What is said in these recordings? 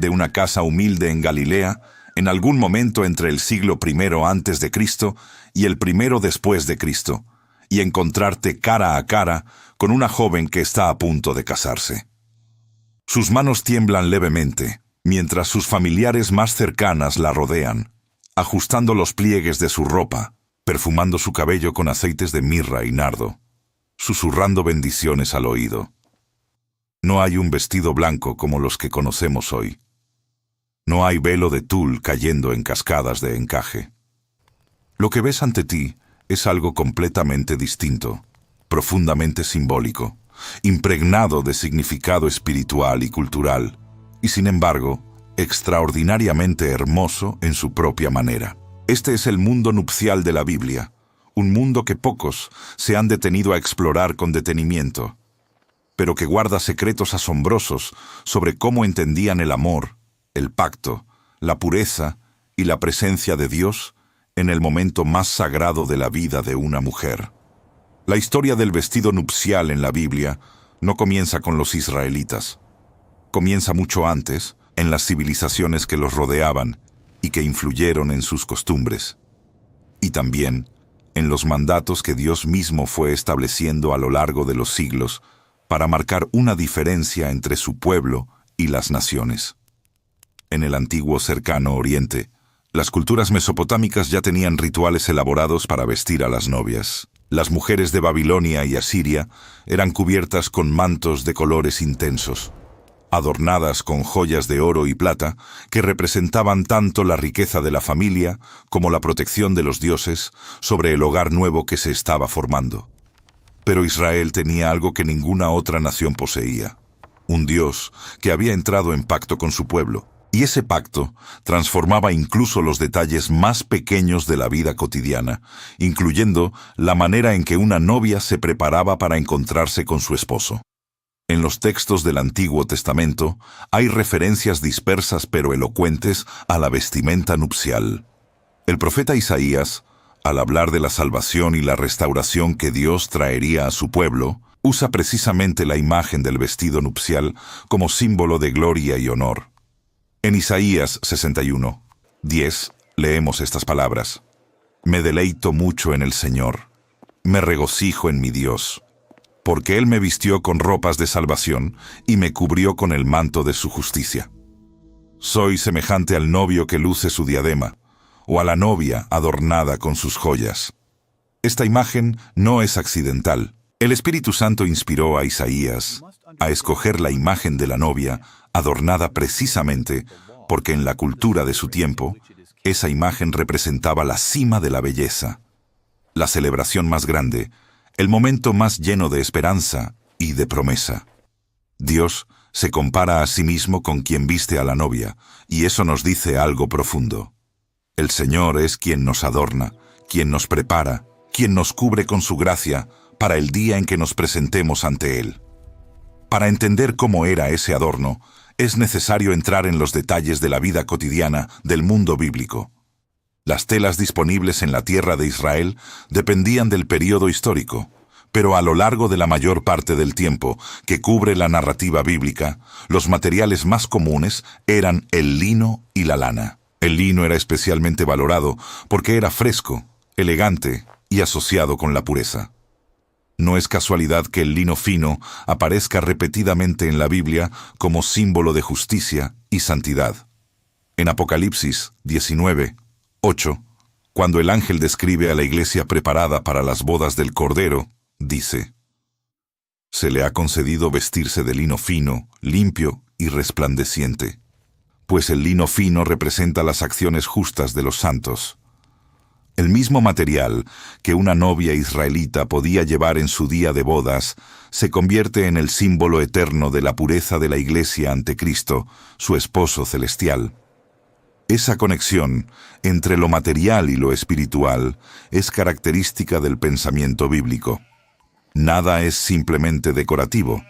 de una casa humilde en Galilea, en algún momento entre el siglo I antes de Cristo y el I después de Cristo, y encontrarte cara a cara con una joven que está a punto de casarse. Sus manos tiemblan levemente, mientras sus familiares más cercanas la rodean, ajustando los pliegues de su ropa, perfumando su cabello con aceites de mirra y nardo, susurrando bendiciones al oído. No hay un vestido blanco como los que conocemos hoy. No hay velo de tul cayendo en cascadas de encaje. Lo que ves ante ti es algo completamente distinto, profundamente simbólico, impregnado de significado espiritual y cultural, y sin embargo, extraordinariamente hermoso en su propia manera. Este es el mundo nupcial de la Biblia, un mundo que pocos se han detenido a explorar con detenimiento, pero que guarda secretos asombrosos sobre cómo entendían el amor, el pacto, la pureza y la presencia de Dios en el momento más sagrado de la vida de una mujer. La historia del vestido nupcial en la Biblia no comienza con los israelitas. Comienza mucho antes, en las civilizaciones que los rodeaban y que influyeron en sus costumbres. Y también en los mandatos que Dios mismo fue estableciendo a lo largo de los siglos para marcar una diferencia entre su pueblo y las naciones. En el antiguo cercano Oriente, las culturas mesopotámicas ya tenían rituales elaborados para vestir a las novias. Las mujeres de Babilonia y Asiria eran cubiertas con mantos de colores intensos, adornadas con joyas de oro y plata que representaban tanto la riqueza de la familia como la protección de los dioses sobre el hogar nuevo que se estaba formando. Pero Israel tenía algo que ninguna otra nación poseía, un Dios que había entrado en pacto con su pueblo. Y ese pacto transformaba incluso los detalles más pequeños de la vida cotidiana, incluyendo la manera en que una novia se preparaba para encontrarse con su esposo. En los textos del Antiguo Testamento hay referencias dispersas pero elocuentes a la vestimenta nupcial. El profeta Isaías, al hablar de la salvación y la restauración que Dios traería a su pueblo, usa precisamente la imagen del vestido nupcial como símbolo de gloria y honor. En Isaías 61, 10, leemos estas palabras: «Me deleito mucho en el Señor, me regocijo en mi Dios, porque Él me vistió con ropas de salvación y me cubrió con el manto de su justicia. Soy semejante al novio que luce su diadema, o a la novia adornada con sus joyas». Esta imagen no es accidental. El Espíritu Santo inspiró a Isaías a escoger la imagen de la novia adornada precisamente porque en la cultura de su tiempo, esa imagen representaba la cima de la belleza, la celebración más grande, el momento más lleno de esperanza y de promesa. Dios se compara a sí mismo con quien viste a la novia, y eso nos dice algo profundo. El Señor es quien nos adorna, quien nos prepara, quien nos cubre con su gracia para el día en que nos presentemos ante Él. Para entender cómo era ese adorno, es necesario entrar en los detalles de la vida cotidiana del mundo bíblico. Las telas disponibles en la tierra de Israel dependían del período histórico, pero a lo largo de la mayor parte del tiempo que cubre la narrativa bíblica, los materiales más comunes eran el lino y la lana. El lino era especialmente valorado porque era fresco, elegante y asociado con la pureza. No es casualidad que el lino fino aparezca repetidamente en la Biblia como símbolo de justicia y santidad. En Apocalipsis 19, 8, cuando el ángel describe a la iglesia preparada para las bodas del Cordero, dice: «Se le ha concedido vestirse de lino fino, limpio y resplandeciente, pues el lino fino representa las acciones justas de los santos». El mismo material que una novia israelita podía llevar en su día de bodas se convierte en el símbolo eterno de la pureza de la Iglesia ante Cristo, su esposo celestial. Esa conexión entre lo material y lo espiritual es característica del pensamiento bíblico. Nada es simplemente decorativo,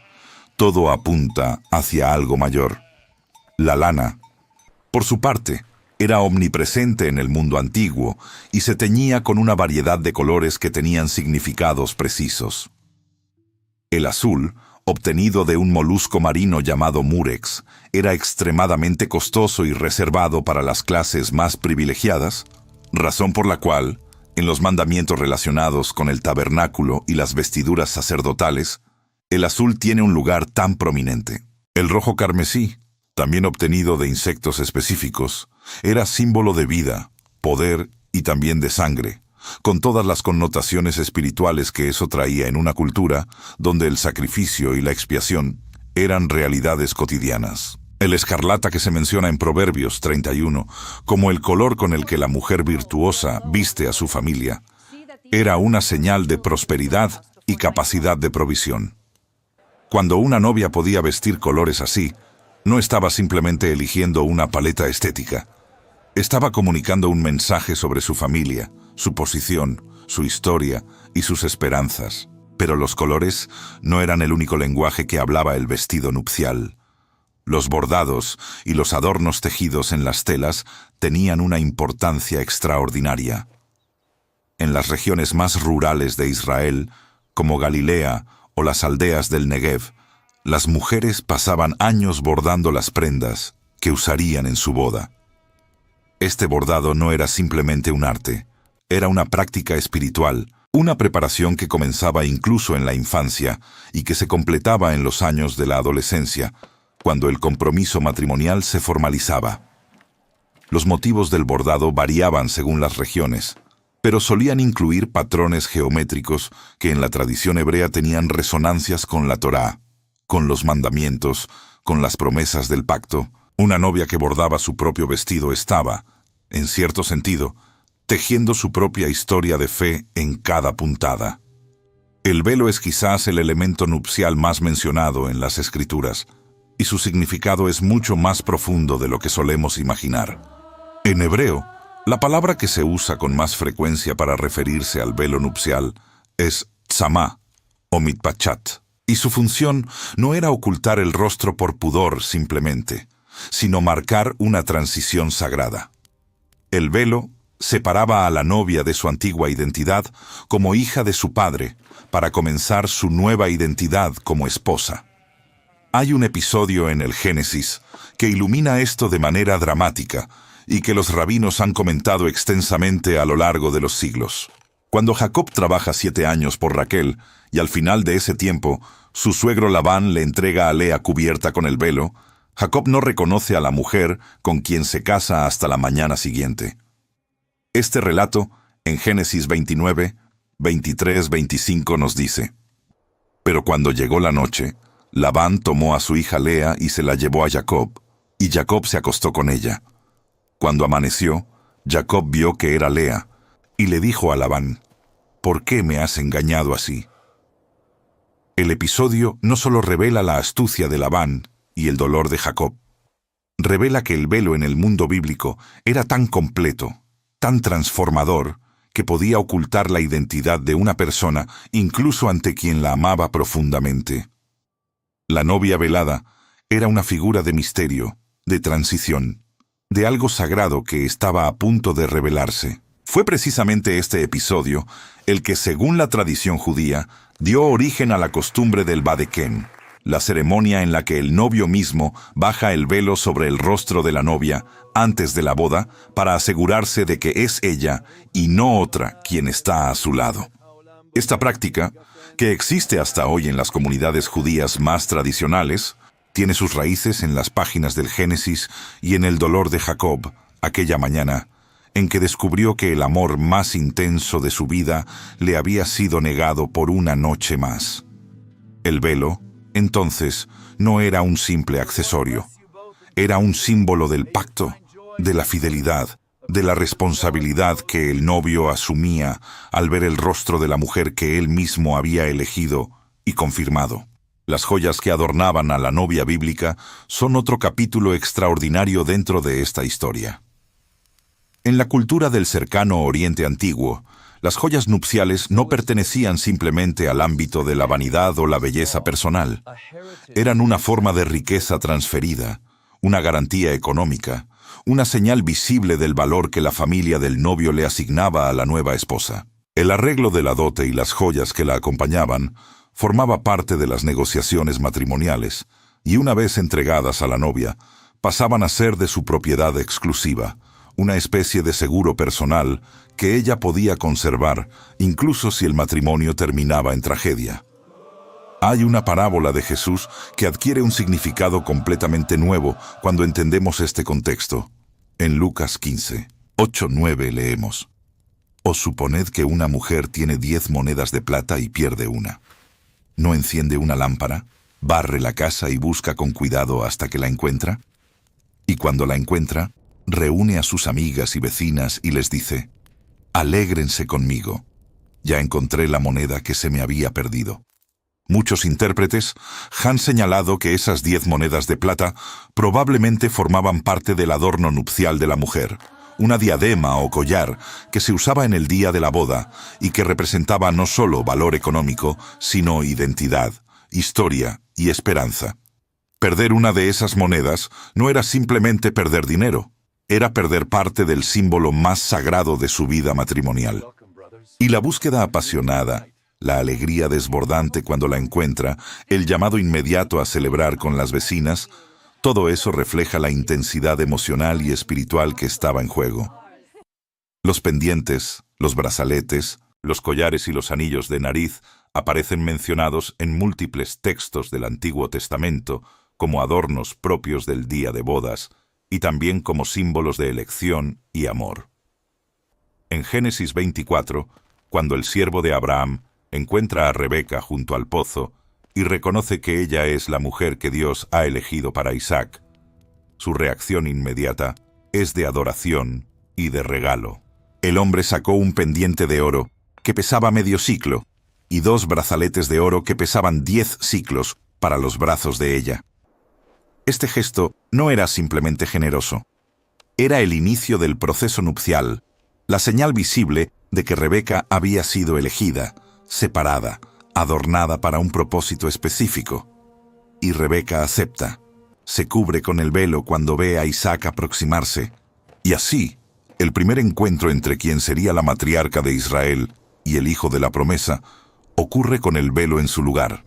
todo apunta hacia algo mayor. La lana, por su parte, era omnipresente en el mundo antiguo y se teñía con una variedad de colores que tenían significados precisos. El azul obtenido de un molusco marino llamado murex, era extremadamente costoso y reservado para las clases más privilegiadas, razón por la cual, en los mandamientos relacionados con el tabernáculo y las vestiduras sacerdotales, el azul tiene un lugar tan prominente. El rojo carmesí, también obtenido de insectos específicos, era símbolo de vida, poder y también de sangre, con todas las connotaciones espirituales que eso traía en una cultura donde el sacrificio y la expiación eran realidades cotidianas. El escarlata que se menciona en Proverbios 31 como el color con el que la mujer virtuosa viste a su familia, era una señal de prosperidad y capacidad de provisión. Cuando una novia podía vestir colores así, no estaba simplemente eligiendo una paleta estética. Estaba comunicando un mensaje sobre su familia, su posición, su historia y sus esperanzas. Pero los colores no eran el único lenguaje que hablaba el vestido nupcial. Los bordados y los adornos tejidos en las telas tenían una importancia extraordinaria. En las regiones más rurales de Israel, como Galilea o las aldeas del Negev, las mujeres pasaban años bordando las prendas que usarían en su boda. Este bordado no era simplemente un arte, era una práctica espiritual, una preparación que comenzaba incluso en la infancia y que se completaba en los años de la adolescencia, cuando el compromiso matrimonial se formalizaba. Los motivos del bordado variaban según las regiones, pero solían incluir patrones geométricos que en la tradición hebrea tenían resonancias con la Torá, con los mandamientos, con las promesas del pacto. Una novia que bordaba su propio vestido estaba, en cierto sentido, tejiendo su propia historia de fe en cada puntada. El velo es quizás el elemento nupcial más mencionado en las Escrituras, y su significado es mucho más profundo de lo que solemos imaginar. En hebreo, la palabra que se usa con más frecuencia para referirse al velo nupcial es tzamá o mitpachat, y su función no era ocultar el rostro por pudor simplemente, sino marcar una transición sagrada. El velo separaba a la novia de su antigua identidad como hija de su padre para comenzar su nueva identidad como esposa. Hay un episodio en el Génesis que ilumina esto de manera dramática y que los rabinos han comentado extensamente a lo largo de los siglos. Cuando Jacob trabaja 7 años por Raquel y al final de ese tiempo su suegro Labán le entrega a Lea cubierta con el velo, Jacob no reconoce a la mujer con quien se casa hasta la mañana siguiente. Este relato, en Génesis 29, 23-25 nos dice: Pero cuando llegó la noche, Labán tomó a su hija Lea y se la llevó a Jacob, y Jacob se acostó con ella. Cuando amaneció, Jacob vio que era Lea, y le dijo a Labán: ¿Por qué me has engañado así? El episodio no solo revela la astucia de Labán y el dolor de Jacob, revela que el velo en el mundo bíblico era tan completo, tan transformador, que podía ocultar la identidad de una persona incluso ante quien la amaba profundamente. La novia velada era una figura de misterio, de transición, de algo sagrado que estaba a punto de revelarse. Fue precisamente este episodio el que, según la tradición judía, dio origen a la costumbre del Badequén, la ceremonia en la que el novio mismo baja el velo sobre el rostro de la novia antes de la boda para asegurarse de que es ella y no otra quien está a su lado. Esta práctica, que existe hasta hoy en las comunidades judías más tradicionales, tiene sus raíces en las páginas del Génesis y en el dolor de Jacob, aquella mañana, en que descubrió que el amor más intenso de su vida le había sido negado por una noche más. El velo, entonces, no era un simple accesorio. Era un símbolo del pacto, de la fidelidad, de la responsabilidad que el novio asumía al ver el rostro de la mujer que él mismo había elegido y confirmado. Las joyas que adornaban a la novia bíblica son otro capítulo extraordinario dentro de esta historia. En la cultura del cercano Oriente Antiguo, las joyas nupciales no pertenecían simplemente al ámbito de la vanidad o la belleza personal. Eran una forma de riqueza transferida, una garantía económica, una señal visible del valor que la familia del novio le asignaba a la nueva esposa. El arreglo de la dote y las joyas que la acompañaban formaba parte de las negociaciones matrimoniales, y una vez entregadas a la novia, pasaban a ser de su propiedad exclusiva, una especie de seguro personal que ella podía conservar incluso si el matrimonio terminaba en tragedia. Hay una parábola de Jesús que adquiere un significado completamente nuevo cuando entendemos este contexto. En Lucas 15, 8-9 leemos: «Os suponed que una mujer tiene 10 monedas de plata y pierde una. ¿No enciende una lámpara, barre la casa y busca con cuidado hasta que la encuentra? Y cuando la encuentra, reúne a sus amigas y vecinas y les dice: Alégrense conmigo, ya encontré la moneda que se me había perdido». Muchos intérpretes han señalado que esas 10 monedas de plata probablemente formaban parte del adorno nupcial de la mujer, una diadema o collar que se usaba en el día de la boda y que representaba no solo valor económico, sino identidad, historia y esperanza. Perder una de esas monedas no era simplemente perder dinero, era perder parte del símbolo más sagrado de su vida matrimonial. Y la búsqueda apasionada, la alegría desbordante cuando la encuentra, el llamado inmediato a celebrar con las vecinas, todo eso refleja la intensidad emocional y espiritual que estaba en juego. Los pendientes, los brazaletes, los collares y los anillos de nariz aparecen mencionados en múltiples textos del Antiguo Testamento como adornos propios del día de bodas y también como símbolos de elección y amor. En Génesis 24, cuando el siervo de Abraham encuentra a Rebeca junto al pozo y reconoce que ella es la mujer que Dios ha elegido para Isaac, su reacción inmediata es de adoración y de regalo. El hombre sacó un pendiente de oro que pesaba medio siclo y 2 brazaletes de oro que pesaban 10 siclos para los brazos de ella. Este gesto no era simplemente generoso. Era el inicio del proceso nupcial, la señal visible de que Rebeca había sido elegida, separada, adornada para un propósito específico. Y Rebeca acepta. Se cubre con el velo cuando ve a Isaac aproximarse. Y así, el primer encuentro entre quien sería la matriarca de Israel y el hijo de la promesa ocurre con el velo en su lugar,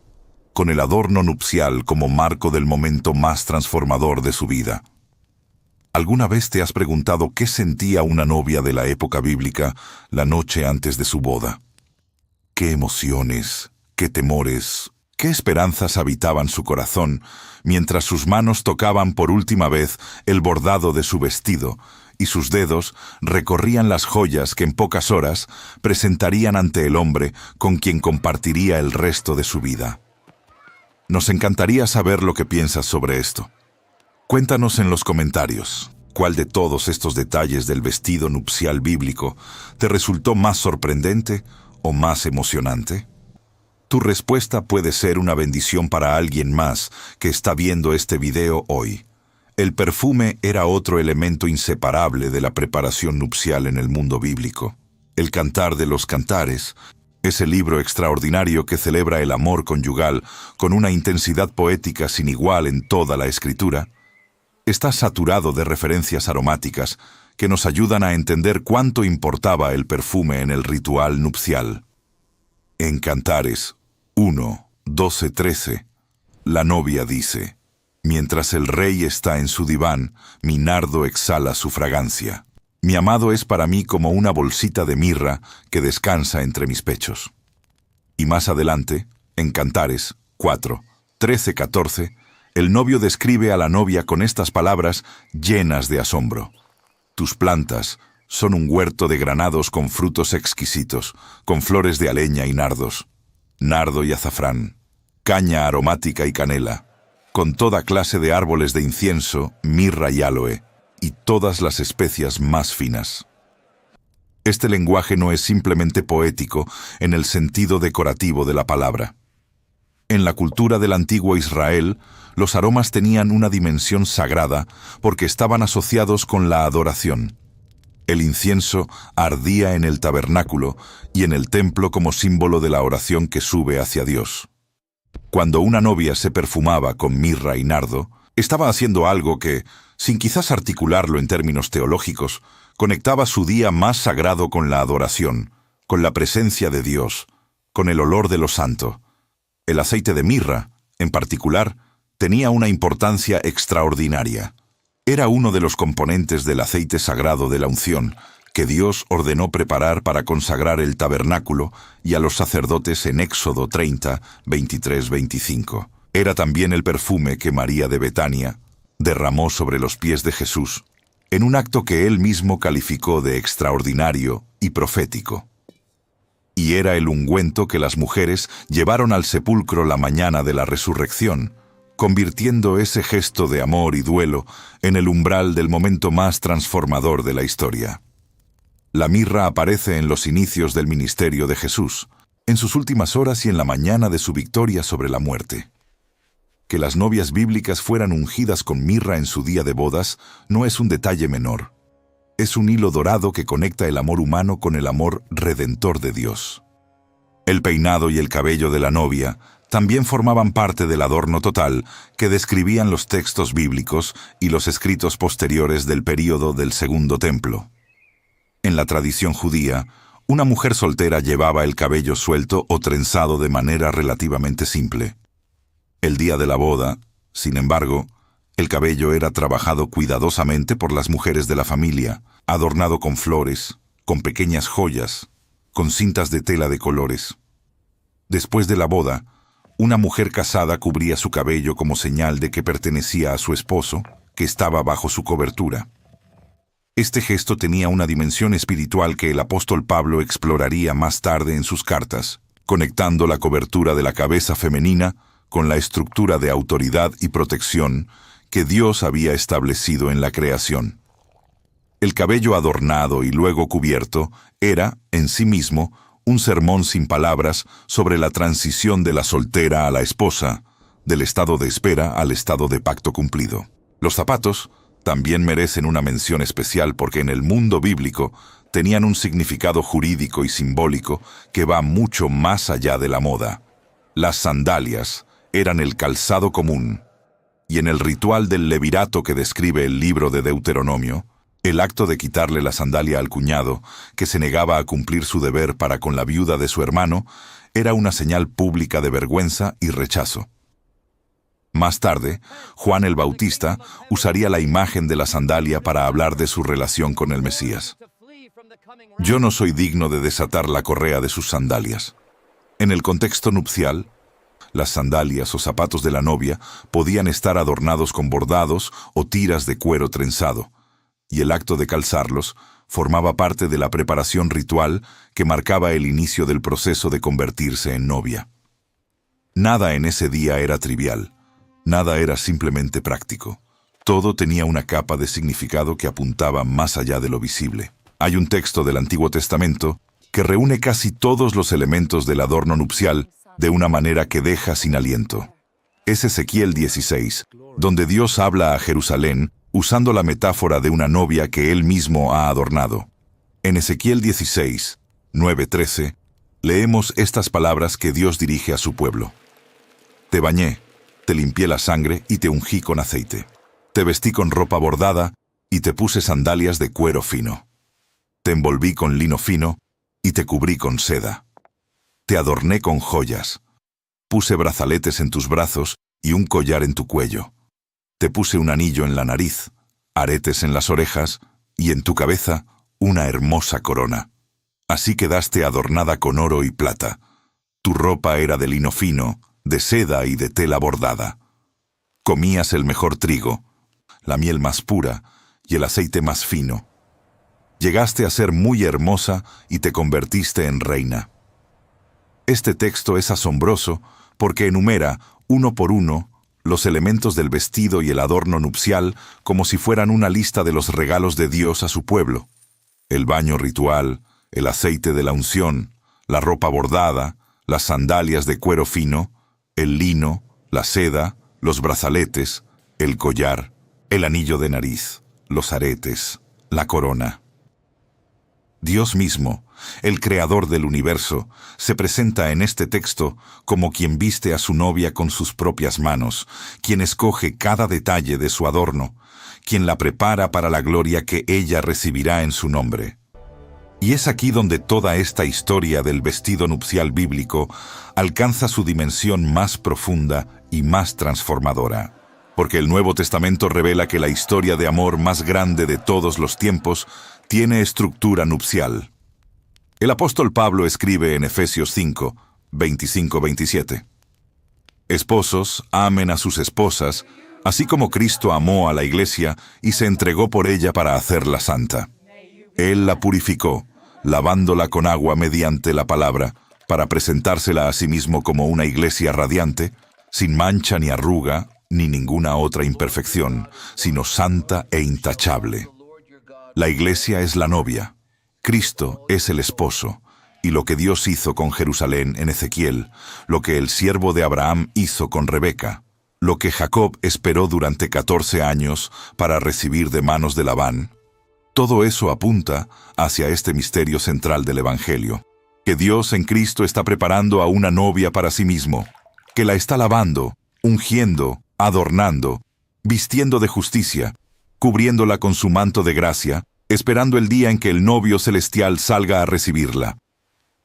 con el adorno nupcial como marco del momento más transformador de su vida. ¿Alguna vez te has preguntado qué sentía una novia de la época bíblica la noche antes de su boda? ¿Qué emociones, qué temores, qué esperanzas habitaban su corazón mientras sus manos tocaban por última vez el bordado de su vestido y sus dedos recorrían las joyas que en pocas horas presentarían ante el hombre con quien compartiría el resto de su vida? Nos encantaría saber lo que piensas sobre esto. Cuéntanos en los comentarios, ¿cuál de todos estos detalles del vestido nupcial bíblico te resultó más sorprendente o más emocionante? Tu respuesta puede ser una bendición para alguien más que está viendo este video hoy. El perfume era otro elemento inseparable de la preparación nupcial en el mundo bíblico. El Cantar de los Cantares, ese libro extraordinario que celebra el amor conyugal con una intensidad poética sin igual en toda la Escritura, está saturado de referencias aromáticas que nos ayudan a entender cuánto importaba el perfume en el ritual nupcial. En Cantares 1, 12-13, la novia dice: «Mientras el rey está en su diván, mi nardo exhala su fragancia. Mi amado es para mí como una bolsita de mirra que descansa entre mis pechos». Y más adelante, en Cantares 4, 13-14, el novio describe a la novia con estas palabras llenas de asombro: «Tus plantas son un huerto de granados con frutos exquisitos, con flores de aleña y nardos, nardo y azafrán, caña aromática y canela, con toda clase de árboles de incienso, mirra y áloe, y todas las especias más finas». Este lenguaje no es simplemente poético en el sentido decorativo de la palabra. En la cultura del antiguo Israel, los aromas tenían una dimensión sagrada porque estaban asociados con la adoración. El incienso ardía en el tabernáculo y en el templo como símbolo de la oración que sube hacia Dios. Cuando una novia se perfumaba con mirra y nardo, estaba haciendo algo que, sin quizás articularlo en términos teológicos, conectaba su día más sagrado con la adoración, con la presencia de Dios, con el olor de lo santo. El aceite de mirra, en particular, tenía una importancia extraordinaria. Era uno de los componentes del aceite sagrado de la unción, que Dios ordenó preparar para consagrar el tabernáculo y a los sacerdotes en Éxodo 30, 23-25. Era también el perfume que María de Betania derramó sobre los pies de Jesús, en un acto que él mismo calificó de extraordinario y profético. Y era el ungüento que las mujeres llevaron al sepulcro la mañana de la resurrección, convirtiendo ese gesto de amor y duelo en el umbral del momento más transformador de la historia. La mirra aparece en los inicios del ministerio de Jesús, en sus últimas horas y en la mañana de su victoria sobre la muerte. Que las novias bíblicas fueran ungidas con mirra en su día de bodas no es un detalle menor. Es un hilo dorado que conecta el amor humano con el amor redentor de Dios. El peinado y el cabello de la novia también formaban parte del adorno total que describían los textos bíblicos y los escritos posteriores del período del Segundo Templo. En la tradición judía, una mujer soltera llevaba el cabello suelto o trenzado de manera relativamente simple. El día de la boda, sin embargo, el cabello era trabajado cuidadosamente por las mujeres de la familia, adornado con flores, con pequeñas joyas, con cintas de tela de colores. Después de la boda, una mujer casada cubría su cabello como señal de que pertenecía a su esposo, que estaba bajo su cobertura. Este gesto tenía una dimensión espiritual que el apóstol Pablo exploraría más tarde en sus cartas, conectando la cobertura de la cabeza femenina con la estructura de autoridad y protección que Dios había establecido en la creación. El cabello adornado y luego cubierto era, en sí mismo, un sermón sin palabras sobre la transición de la soltera a la esposa, del estado de espera al estado de pacto cumplido. Los zapatos también merecen una mención especial porque en el mundo bíblico tenían un significado jurídico y simbólico que va mucho más allá de la moda. Las sandalias eran el calzado común, y en el ritual del levirato que describe el libro de Deuteronomio, el acto de quitarle la sandalia al cuñado, que se negaba a cumplir su deber para con la viuda de su hermano, era una señal pública de vergüenza y rechazo. Más tarde, Juan el Bautista usaría la imagen de la sandalia para hablar de su relación con el Mesías. Yo no soy digno de desatar la correa de sus sandalias. En el contexto nupcial, las sandalias o zapatos de la novia podían estar adornados con bordados o tiras de cuero trenzado, y el acto de calzarlos formaba parte de la preparación ritual que marcaba el inicio del proceso de convertirse en novia. Nada en ese día era trivial. Nada era simplemente práctico. Todo tenía una capa de significado que apuntaba más allá de lo visible. Hay un texto del Antiguo Testamento que reúne casi todos los elementos del adorno nupcial de una manera que deja sin aliento. Es Ezequiel 16, donde Dios habla a Jerusalén usando la metáfora de una novia que él mismo ha adornado. En Ezequiel 16, 9-13, leemos estas palabras que Dios dirige a su pueblo. Te bañé, te limpié la sangre y te ungí con aceite. Te vestí con ropa bordada y te puse sandalias de cuero fino. Te envolví con lino fino y te cubrí con seda. Te adorné con joyas. Puse brazaletes en tus brazos y un collar en tu cuello. Te puse un anillo en la nariz, aretes en las orejas y en tu cabeza una hermosa corona. Así quedaste adornada con oro y plata. Tu ropa era de lino fino, de seda y de tela bordada. Comías el mejor trigo, la miel más pura y el aceite más fino. Llegaste a ser muy hermosa y te convertiste en reina. Este texto es asombroso porque enumera, uno por uno, los elementos del vestido y el adorno nupcial como si fueran una lista de los regalos de Dios a su pueblo. El baño ritual, el aceite de la unción, la ropa bordada, las sandalias de cuero fino, el lino, la seda, los brazaletes, el collar, el anillo de nariz, los aretes, la corona. Dios mismo, el creador del universo, se presenta en este texto como quien viste a su novia con sus propias manos, quien escoge cada detalle de su adorno, quien la prepara para la gloria que ella recibirá en su nombre. Y es aquí donde toda esta historia del vestido nupcial bíblico alcanza su dimensión más profunda y más transformadora. Porque el Nuevo Testamento revela que la historia de amor más grande de todos los tiempos tiene estructura nupcial. El apóstol Pablo escribe en Efesios 5, 25-27. Esposos, amen a sus esposas, así como Cristo amó a la iglesia y se entregó por ella para hacerla santa. Él la purificó, lavándola con agua mediante la palabra, para presentársela a sí mismo como una iglesia radiante, sin mancha ni arruga, ni ninguna otra imperfección, sino santa e intachable. La iglesia es la novia, Cristo es el esposo, y lo que Dios hizo con Jerusalén en Ezequiel, lo que el siervo de Abraham hizo con Rebeca, lo que Jacob esperó durante 14 años para recibir de manos de Labán, todo eso apunta hacia este misterio central del Evangelio, que Dios en Cristo está preparando a una novia para sí mismo, que la está lavando, ungiendo, adornando, vistiendo de justicia, cubriéndola con su manto de gracia, esperando el día en que el novio celestial salga a recibirla.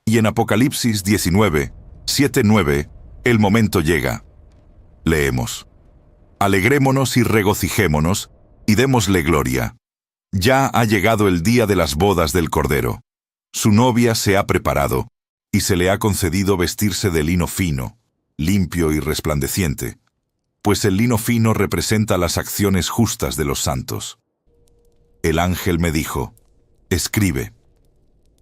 Y en Apocalipsis 19, 7-9, el momento llega. Leemos: Alegrémonos y regocijémonos, y démosle gloria. Ya ha llegado el día de las bodas del Cordero. Su novia se ha preparado, y se le ha concedido vestirse de lino fino, limpio y resplandeciente, pues el lino fino representa las acciones justas de los santos. El ángel me dijo: escribe,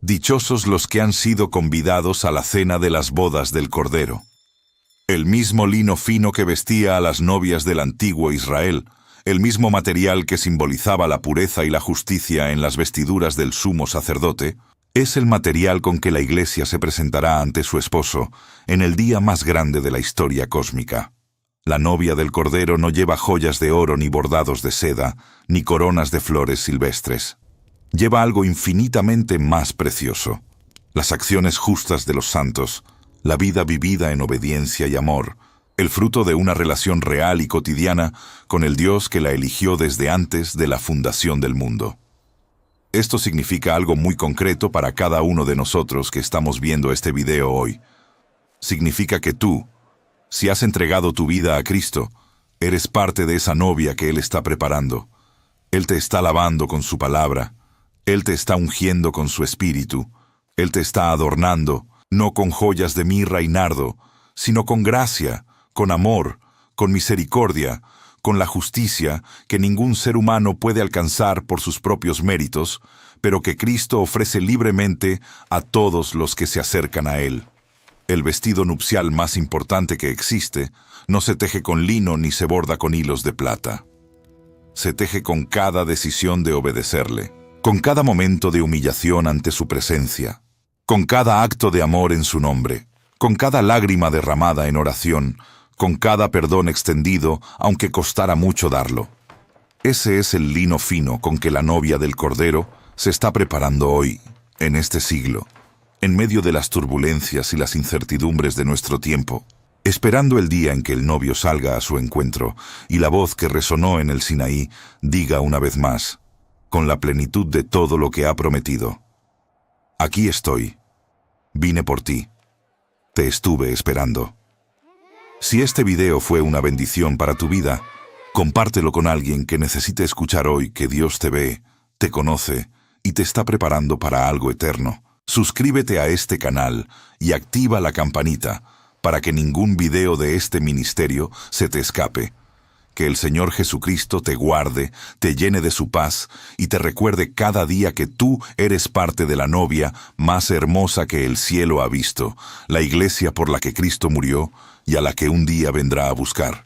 dichosos los que han sido convidados a la cena de las bodas del Cordero. El mismo lino fino que vestía a las novias del antiguo Israel, el mismo material que simbolizaba la pureza y la justicia en las vestiduras del sumo sacerdote, es el material con que la Iglesia se presentará ante su esposo en el día más grande de la historia cósmica. La novia del Cordero no lleva joyas de oro ni bordados de seda, ni coronas de flores silvestres. Lleva algo infinitamente más precioso: las acciones justas de los santos, la vida vivida en obediencia y amor, el fruto de una relación real y cotidiana con el Dios que la eligió desde antes de la fundación del mundo. Esto significa algo muy concreto para cada uno de nosotros que estamos viendo este video hoy. Significa que tú, si has entregado tu vida a Cristo, eres parte de esa novia que Él está preparando. Él te está lavando con su palabra, Él te está ungiendo con su espíritu, Él te está adornando, no con joyas de mirra y nardo, sino con gracia, con amor, con misericordia, con la justicia que ningún ser humano puede alcanzar por sus propios méritos, pero que Cristo ofrece libremente a todos los que se acercan a Él. El vestido nupcial más importante que existe no se teje con lino ni se borda con hilos de plata. Se teje con cada decisión de obedecerle, con cada momento de humillación ante su presencia, con cada acto de amor en su nombre, con cada lágrima derramada en oración, con cada perdón extendido, aunque costara mucho darlo. Ese es el lino fino con que la novia del Cordero se está preparando hoy, en este siglo, en medio de las turbulencias y las incertidumbres de nuestro tiempo, esperando el día en que el novio salga a su encuentro y la voz que resonó en el Sinaí diga una vez más, con la plenitud de todo lo que ha prometido: aquí estoy, vine por ti, te estuve esperando. Si este video fue una bendición para tu vida, compártelo con alguien que necesite escuchar hoy que Dios te ve, te conoce y te está preparando para algo eterno. Suscríbete a este canal y activa la campanita para que ningún video de este ministerio se te escape. Que el Señor Jesucristo te guarde, te llene de su paz y te recuerde cada día que tú eres parte de la novia más hermosa que el cielo ha visto, la iglesia por la que Cristo murió y a la que un día vendrá a buscar.